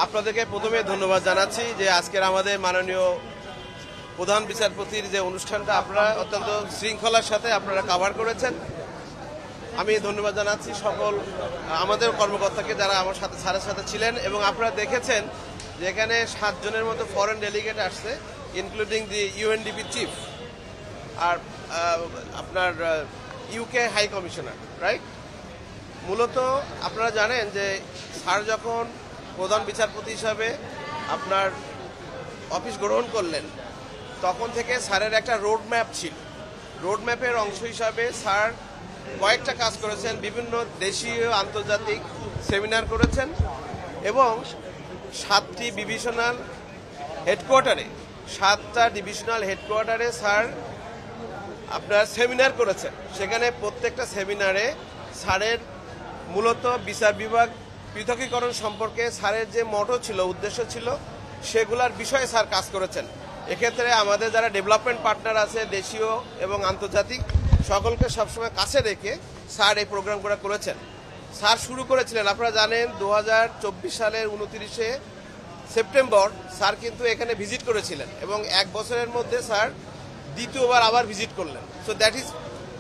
আপনাদেরকে প্রথমে ধন্যবাদ জানাচ্ছি যে আজকের আমাদের মাননীয় প্রধান বিচারপতির যে অনুষ্ঠানটা আপনারা অত্যন্ত শৃঙ্খলার সাথে আপনারা কভার করেছেন। আমি ধন্যবাদ জানাচ্ছি সকল আমাদের কর্মকর্তাকে যারা আমার সাথে স্যারের সাথে ছিলেন, এবং আপনারা দেখেছেন যে এখানে 7 জনের মতো ফরেন ডেলিগেট আসছে, ইনক্লুডিং দি ইউএনডিপি চিফ আর আপনার ইউকে হাই কমিশনার, রাইট? মূলত আপনারা জানেন যে স্যার যখন প্রধান বিচারপতি হিসাবে আপনার অফিস গ্রহণ করলেন, তখন থেকে স্যারের একটা রোড ম্যাপ ছিল। রোড ম্যাপের অংশ হিসাবে স্যার কয়েকটা কাজ করেছেন, বিভিন্ন দেশীয় আন্তর্জাতিক সেমিনার করেছেন, এবং 7টা ডিভিশনাল হেডকোয়ার্টারে স্যার আপনার সেমিনার করেছেন। সেখানে প্রত্যেকটা সেমিনারে স্যারের মূলত বিচার বিভাগ পৃথকীকরণ সম্পর্কে স্যারের যে মটো ছিল, উদ্দেশ্য ছিল, সেগুলার বিষয়ে স্যার কাজ করেছেন। এক্ষেত্রে আমাদের যারা ডেভেলপমেন্ট পার্টনার আছে, দেশীয় এবং আন্তর্জাতিক, সকলকে সবসময় কাছে রেখে স্যার এই প্রোগ্রামগুলো করেছেন। স্যার শুরু করেছিলেন, আপনারা জানেন 2024 সালের 29শে সেপ্টেম্বর স্যার কিন্তু এখানে ভিজিট করেছিলেন, এবং 1 বছরের মধ্যে স্যার দ্বিতীয়বার আবার ভিজিট করলেন। So that is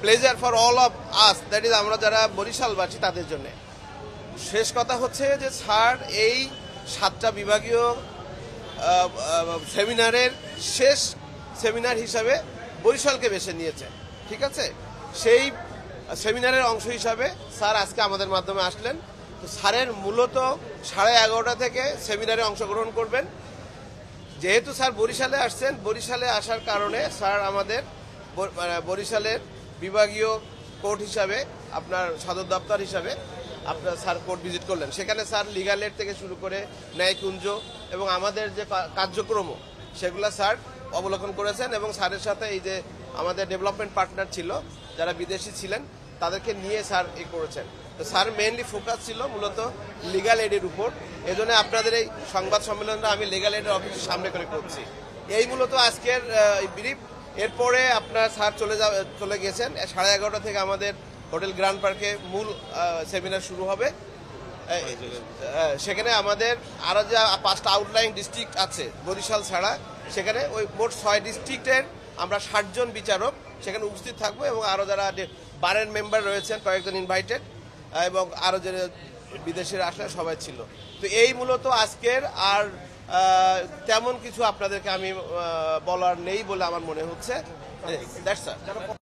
pleasure for all of us, that is আমরা যারা বরিশালবাসী তাদের জন্য। শেষ কথা হচ্ছে যে স্যার এই 7টা বিভাগীয় সেমিনারের শেষ সেমিনার হিসাবে বরিশালকে বেছে নিয়েছে, ঠিক আছে? সেই সেমিনারের অংশ হিসাবে স্যার আজকে আমাদের মাধ্যমে আসলেন। তো স্যারের মূলত 11:30 থেকে সেমিনারে অংশগ্রহণ করবেন। যেহেতু স্যার বরিশালে আসছেন, বরিশালে আসার কারণে স্যার আমাদের বরিশালের বিভাগীয় কোর্ট হিসাবে, আপনার সদর দপ্তর হিসাবে আপনার স্যার কোর্ট ভিজিট করলেন। সেখানে স্যার লিগাল এড থেকে শুরু করে ন্যায়কুঞ্জ এবং আমাদের যে কার্যক্রম সেগুলো স্যার অবলোকন করেছেন, এবং স্যারের সাথে এই যে আমাদের ডেভেলপমেন্ট পার্টনার ছিল যারা বিদেশি ছিলেন তাদেরকে নিয়ে স্যার করেছেন। তো স্যার মেইনলি ফোকাস ছিল মূলত লিগাল এডের উপর। এই জন্য আপনাদের এই সংবাদ সম্মেলনটা আমি লিগাল এডের অফিসের সামনে করে করছি। এই মূলত আজকের ব্রিফ। এরপরে আপনার স্যার চলে গেছেন 11:30 থেকে আমাদের হোটেল গ্র্যান্ড পার্কে মূল সেমিনার শুরু হবে। সেখানে আমাদের আরো যে 5টা আউটলাইন ডিস্ট্রিক্ট আছে বরিশাল ছাড়া, সেখানে ওই মোট 6 ডিস্ট্রিক্টের আমরা 60 জন বিচারক সেখানে উপস্থিত থাকবো, এবং আরো যারা বারের মেম্বার রয়েছেন কয়েকজন ইনভাইটেড, এবং আরো যে বিদেশিরা আসলে সবাই ছিল। তো এই মূলত আজকের, আর তেমন কিছু আপনাদেরকে আমি বলার নেই বলে আমার মনে হচ্ছে।